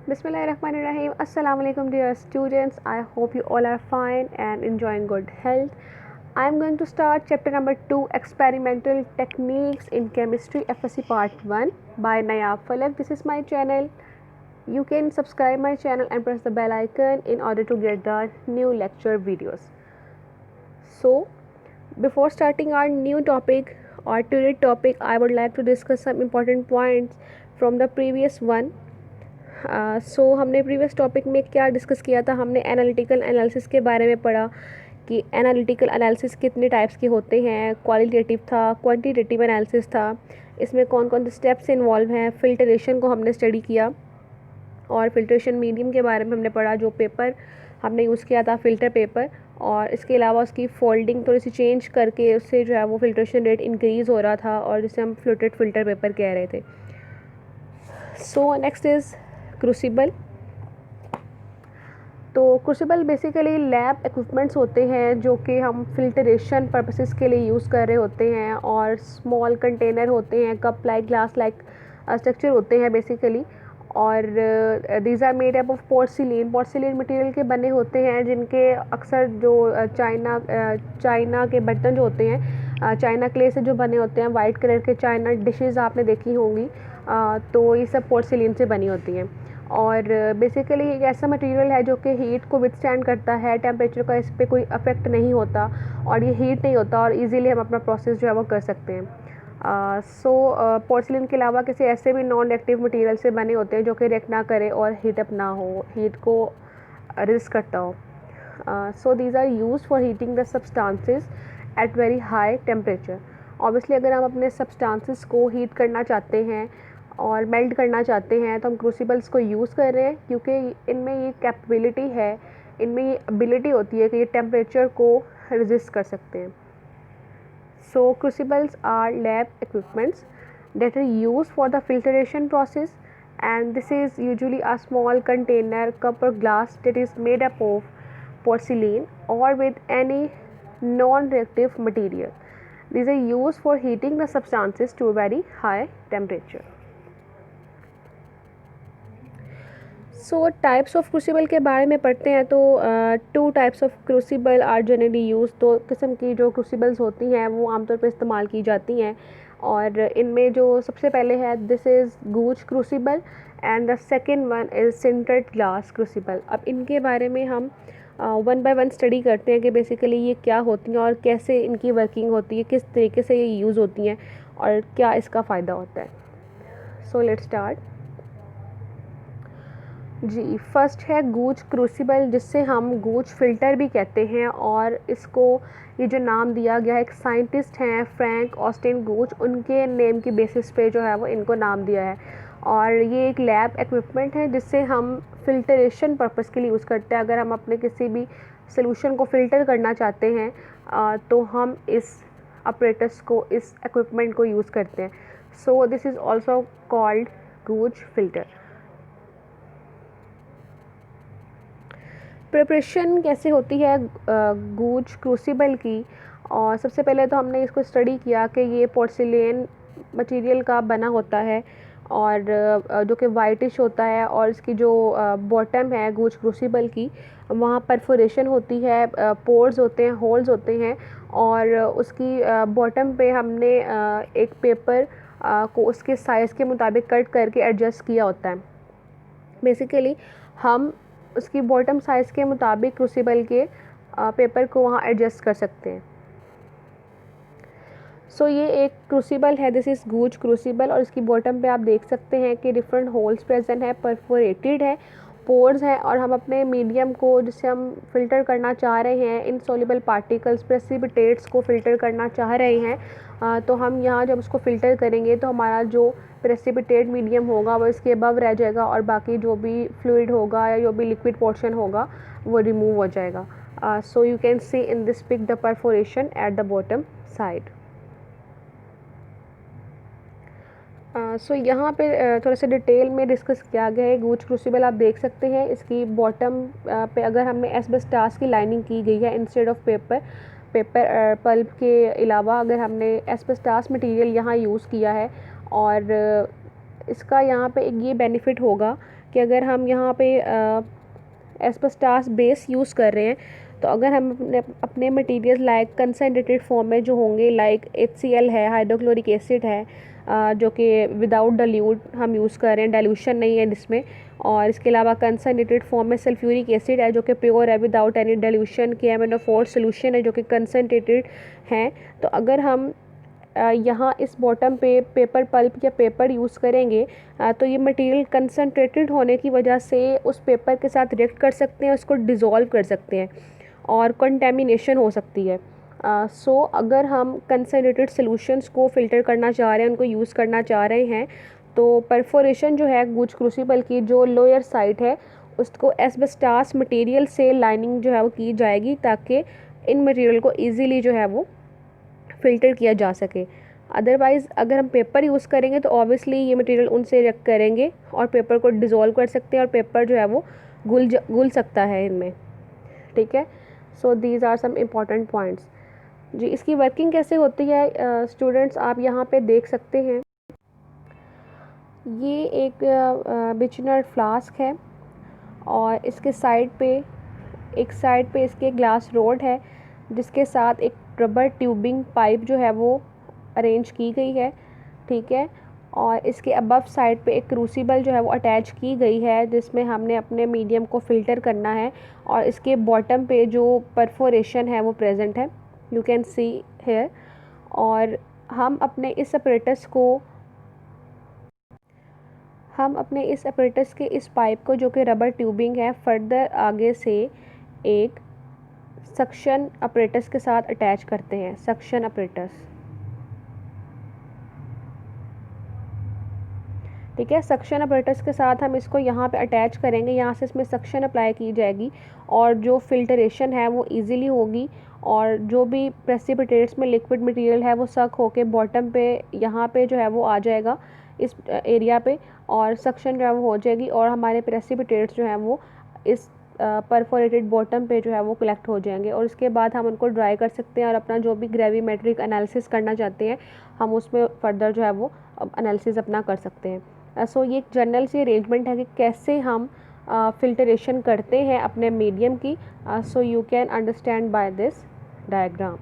Bismillahirrahmanirrahim. Assalamu alaikum dear students. I hope you all are fine and enjoying good health. I am going to start chapter number 2, Experimental Techniques in Chemistry FSC Part 1 by Nayab Falak. This is my channel. You can subscribe my channel and press the bell icon in order to get the new lecture videos. So before starting our new topic or today's topic, I would like to discuss some important points from the previous one. हमने previous topic में क्या discuss किया था। हमने analytical analysis के बारे में पढ़ा कि एनालिटिकल एनालिसिस कितने टाइप्स के होते हैं। क्वालिटेटिव था, क्वांटिटेटिव एनालिसिस था, इसमें कौन कौन से स्टेप्स इन्वॉल्व हैं। फ़िल्टरेशन को हमने स्टडी किया और फ़िल्ट्रेशन मीडियम के बारे में हमने पढ़ा। जो पेपर हमने यूज़ किया था फ़िल्टर पेपर, और इसके अलावा उसकी फोल्डिंग थोड़ी सी चेंज करके उससे जो है वो फ़िल्ट्रेशन रेट इंक्रीज़ हो रहा था और जिसे हम फ्लूटेड फ़िल्टर पेपर कह रहे थे। So next is crucible. तो क्रूसिबल बेसिकली लैब इक्विपमेंट्स होते हैं जो कि हम फिल्टरेशन पर्पसेस के लिए यूज़ कर रहे होते हैं, और स्मॉल कंटेनर होते हैं, cup like glass like structure होते हैं बेसिकली। और these are made up of porcelain material के बने होते हैं, जिनके अक्सर जो चाइना के बर्तन जो होते हैं, चाइना क्ले से जो बने होते हैं, वाइट कलर के चाइना डिशेज़ आपने देखी होंगी। तो ये सब पोर्सिलीन से बनी होती हैं। और बेसिकली एक ऐसा मटेरियल है जो कि हीट को विथस्टैंड करता है, टेम्परेचर का इस पर कोई अफेक्ट नहीं होता और ये हीट नहीं होता, और इजीली हम अपना प्रोसेस जो है वो कर सकते हैं। पोर्सिलिन के अलावा किसी ऐसे भी नॉन रिएक्टिव मटेरियल से बने होते हैं जो कि रिएक्ट ना करे और हीट अप ना हो, हीट को रेजिस्ट करता हो। So these are used for heating the substances at very high temperature. Obviously अगर हम अपने सब्सटेंसेस को हीट करना चाहते हैं और मेल्ट करना चाहते हैं तो हम क्रूसिबल्स को यूज़ कर रहे हैं, क्योंकि इनमें ये कैपेबिलिटी है, इनमें ये एबिलिटी होती है कि ये टेम्परेचर को रेजिस्ट कर सकते हैं। So crucibles are lab equipments that are used for the filtration process, and this is usually a small container, cup or glass that is made up of porcelain or with any non-reactive material. These are used for heating the substances to a very high temperature. So types of crucible के बारे में पढ़ते हैं। तो 2 types of crucible are generally use. 2 किस्म की जो क्रूसिबल्स होती हैं वो आमतौर पर इस्तेमाल की जाती हैं, और इनमें जो सबसे पहले है this is goose crucible and the second one is sintered glass crucible. अब इनके बारे में हम वन बाय वन स्टडी करते हैं कि बेसिकली ये क्या होती हैं और कैसे इनकी वर्किंग होती है, किस तरीके से ये यूज़ होती हैं और क्या इसका फ़ायदा होता है। सो लेट्स स्टार्ट जी। फर्स्ट है गूज क्रूसिबल, जिससे हम गूज फ़िल्टर भी कहते हैं, और इसको ये जो नाम दिया गया है एक साइंटिस्ट हैं फ्रैंक ऑस्टिन गूज, उनके नेम की बेसिस पे जो है वो इनको नाम दिया है। और ये एक लैब इक्विपमेंट है जिससे हम फिल्टरेशन पर्पस के लिए यूज़ करते हैं। अगर हम अपने किसी भी सोल्यूशन को फ़िल्टर करना चाहते हैं तो हम इस अपरेटस को, इस इक्विपमेंट को यूज़ करते हैं। So this is also called goose filter. Preparation कैसे होती है गूज क्रूसिबल की, और सबसे पहले तो हमने इसको स्टडी किया कि ये पोर्सिलेन मटेरियल का बना होता है, और जो कि वाइटिश होता है, और इसकी जो बॉटम है गूज क्रूसिबल की, वहाँ परफोरेशन होती है, पोर्स होते हैं, होल्स होते हैं, और उसकी बॉटम पे हमने एक पेपर को उसके साइज़ के मुताबिक कट करके एडजस्ट किया होता है। बेसिकली हम उसकी बॉटम साइज़ के मुताबिक क्रूसिबल के पेपर को वहाँ एडजस्ट कर सकते हैं। सो ये एक क्रूसिबल है, दिस इज़ गूज क्रूसिबल, और इसकी बॉटम पे आप देख सकते हैं कि डिफरेंट होल्स प्रेजेंट है, परफोरेटेड है, पोर्स हैं, और हम अपने मीडियम को जिससे हम फ़िल्टर करना चाह रहे हैं, इनसॉल्युबल पार्टिकल्स प्रेसिपिटेट्स को फ़िल्टर करना चाह रहे हैं, तो हम यहाँ जब उसको फ़िल्टर करेंगे तो हमारा जो प्रेसिपिटेट मीडियम होगा वो इसके अबव रह जाएगा, और बाकी जो भी फ्लूइड होगा या जो भी लिक्विड पोर्शन होगा वो रिमूव हो जाएगा। So you can see in this pic the perforation at the bottom side. So यहाँ पे थोड़ा सा डिटेल में डिस्कस किया गया है। गूज क्रूसिबल आप देख सकते हैं, इसकी बॉटम पे अगर हमने एस्बेस्टास की लाइनिंग की गई है इंस्टेड ऑफ पेपर पल्प के अलावा अगर हमने एस्बेस्टास मटेरियल यहाँ यूज़ किया है, और इसका यहाँ पे एक ये बेनिफिट होगा कि अगर हम यहाँ पे एस्बेस्टॉस बेस यूज़ कर रहे हैं, तो अगर हम अपने मटेरियल लाइक कंसनट्रेटेड फॉर्म में जो होंगे, लाइक HCl है, हाइड्रोक्लोरिक एसिड है, जो कि विदाउट डाइल्यूट हम यूज़ कर रहे हैं, डाइल्यूशन नहीं है जिसमें, और इसके अलावा कंसनट्रेटेड फॉर्म में सल्फ्यूरिक एसिड है जो कि प्योर है without any dilution, KMnO4 solution है जो कि कंसनट्रेटेड हैं। तो अगर हम यहाँ इस बॉटम पे पेपर पल्प या पेपर यूज़ करेंगे, तो ये मटेरियल कंसनट्रेटेड होने की वजह से उस पेपर के साथ रिएक्ट कर सकते हैं, उसको डिज़ोल्व कर सकते हैं और कंटेमिनेशन हो सकती है। सो अगर हम कंसनट्रेटेड सॉल्यूशंस को फ़िल्टर करना चाह रहे हैं, उनको यूज़ करना चाह रहे हैं, तो परफोरेशन जो है गूज क्रूसिबल की जो लोअर साइड है उसको एस्बेस्टॉस मटेरियल से लाइनिंग जो है वो की जाएगी, ताकि इन मटेरियल को ईज़िली जो है वो फ़िल्टर किया जा सके। अदरवाइज़ अगर हम पेपर यूज़ करेंगे तो ऑब्वियसली ये मटेरियल उनसे रिएक्ट करेंगे और पेपर को डिज़ोल्व कर सकते हैं और पेपर जो है वो घुल सकता है इनमें। ठीक है, so these are some important points. जी, इसकी वर्किंग कैसे होती है स्टूडेंट्स, आप यहाँ पे देख सकते हैं। ये एक बिचनर फ्लास्क है और इसके साइड पे इसके ग्लास रोड है जिसके साथ एक रबर ट्यूबिंग पाइप जो है वो अरेंज की गई है। ठीक है, और इसके अबव साइड पे एक क्रूसिबल जो है वो अटैच की गई है जिसमें हमने अपने मीडियम को फ़िल्टर करना है, और इसके बॉटम पे जो परफोरेशन है वो प्रेजेंट है, यू कैन सी हेयर। और हम अपने इस अपरेटस के इस पाइप को, जो कि रबर ट्यूबिंग है, फर्दर आगे से एक सक्शन अपरेटस के साथ अटैच करते हैं, सक्शन अपरेटस। ठीक है, सक्शन अपरेटस के साथ हम इसको यहाँ पे अटैच करेंगे, यहाँ से इसमें सक्शन अप्लाई की जाएगी और जो फिल्टरेशन है वो इजीली होगी, और जो भी प्रेसिपिटेट्स में लिक्विड मटेरियल है वो सक होके बॉटम पे यहाँ पे जो है वो आ जाएगा इस एरिया पे, और सक्शन जो है वो हो जाएगी और हमारे प्रेसिपिटेट्स जो हैं वो इस परफोरेटेड बॉटम पे जो है वो कलेक्ट हो जाएंगे, और इसके बाद हम उनको ड्राई कर सकते हैं और अपना जो भी ग्रेविमेट्रिक एनालिसिस करना चाहते हैं हम उसमें फर्दर जो है वो एनालिसिस अपना कर सकते हैं। सो ये एक जनरल सी अरेंजमेंट है कि कैसे हम फ़िल्टरेशन करते हैं अपने मीडियम की। सो you can understand by this diagram.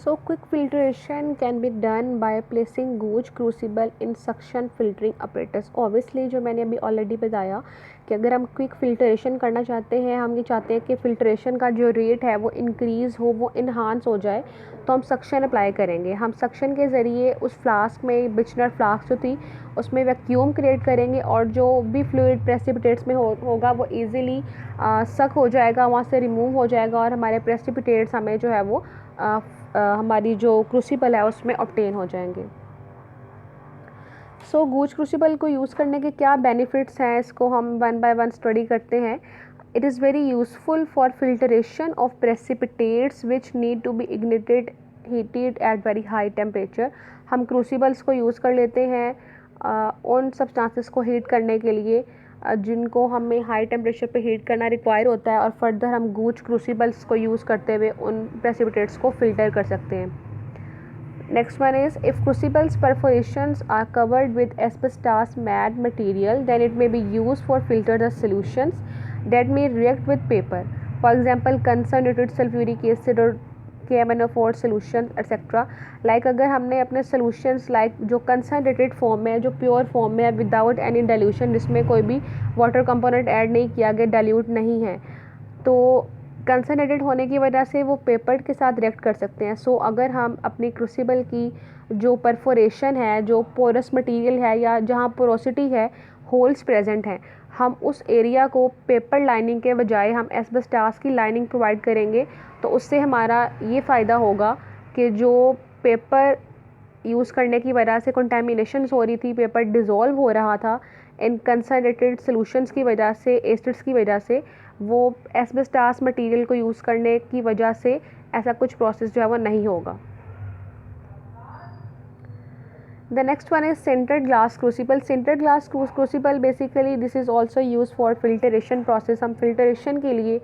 So quick filtration can be done by placing gauge crucible in suction filtering apparatus। Obviously जो मैंने अभी ऑलरेडी बताया कि अगर हम क्विक फिल्ट्रेशन करना चाहते हैं, हम ये चाहते हैं कि फ़िल्ट्रेशन का जो रेट है वो इंक्रीज़ हो, वो इन्हांस हो जाए, तो हम सक्शन अप्लाई करेंगे। हम सक्शन के ज़रिए उस फ्लास्क में, बिचनर फ्लास्क जो थी उसमें वैक्यूम क्रिएट करेंगे और जो भी फ्लूइड प्रेसिपिटेट्स में होगा वो ईज़िली सक हो जाएगा, वहाँ से रिमूव हो जाएगा और हमारे प्रेसिपिटेट्स हमें जो है वो हमारी जो क्रूसिबल है उसमें ऑब्टेन हो जाएंगे। सो गूज क्रूसिबल को यूज़ करने के क्या बेनिफिट्स हैं, इसको हम वन बाय वन स्टडी करते हैं। It is very useful for filtration of precipitates which need to be ignited heated at very high temperature. हम क्रूसिबल्स को यूज़ कर लेते हैं उन सब्सटेंसेस को हीट करने के लिए जिनको हमें हाई टेम्परेचर पे हीट करना रिक्वायर होता है, और फर्दर हम गूज क्रूसिबल्स को यूज़ करते हुए उन प्रेसिपिटेट्स को फ़िल्टर कर सकते हैं। Next one is if crucibles perforations are covered with asbestos mat material then it may be used for filter the solutions that may react with paper, for example concentrated sulphuric acid और KMnO4 solution etcetera. Like अगर हमने अपने solutions like जो concentrated form में है, जो pure form में है विदाउट एनी डाइल्यूशन, जिसमें कोई भी वाटर कंपोनेंट ऐड नहीं किया गया, डाइल्यूट नहीं है, तो कंसनट्रेटेड होने की वजह से वो पेपर के साथ रिएक्ट कर सकते हैं। सो अगर हम अपनी क्रूसिबल की जो परफोरेशन है, जो पोरस मटेरियल है या जहाँ पोरोसिटी है, होल्स प्रेजेंट हैं, हम उस एरिया को पेपर लाइनिंग के बजाय हम एस्बेस्टॉस की लाइनिंग प्रोवाइड करेंगे, तो उससे हमारा ये फ़ायदा होगा कि जो पेपर यूज़ करने की वजह से कंटेमिनेशंस हो रही थी, पेपर डिज़ोल्व हो रहा था इन कंसनट्रेटेड सॉल्यूशंस की वजह से, एसिड्स की वजह से, वो एस्बेस्टॉस मटेरियल को यूज़ करने की वजह से ऐसा कुछ प्रोसेस जो है वो नहीं होगा। The next one is sintered glass crucible. Sintered glass crucible basically this is also used for filtration process। हम filtration के लिए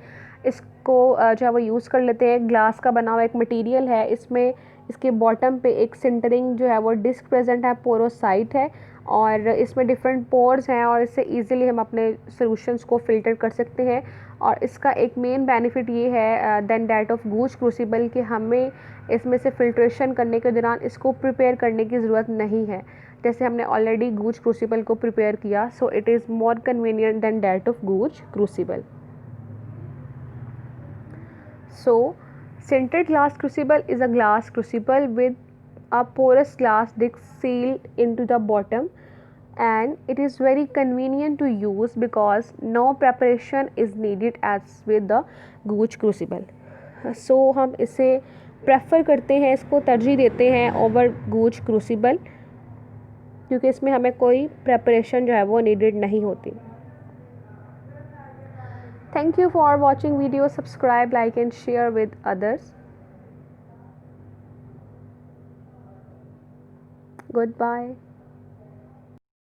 इस को जो है वो यूज़ कर लेते हैं। ग्लास का बना हुआ एक मटेरियल है, इसमें इसके बॉटम पे एक सिंटरिंग जो है वो डिस्क प्रेजेंट है, पोरोसाइट है और इसमें डिफरेंट पोर्स हैं और इससे इजीली हम अपने सॉल्यूशंस को फ़िल्टर कर सकते हैं। और इसका एक मेन बेनिफिट ये है than that of Gooch crucible कि हमें इसमें से फ़िल्ट्रेशन करने के दौरान इसको प्रिपेयर करने की ज़रूरत नहीं है, जैसे हमने ऑलरेडी गूज क्रूसिबल को प्रिपेयर किया। So it is more convenient than that of Gooch crucible. So, sintered glass crucible is a glass crucible with a porous glass disc sealed into the bottom, and it is very convenient to use because no preparation is needed as with the gauge crucible. So हम इसे prefer करते हैं, इसको तरजीह देते हैं over गूज crucible क्योंकि इसमें हमें कोई प्रेपरेशन जो है वो नीडेड नहीं होती। Thank you for watching video. Subscribe, like and share with others. Goodbye.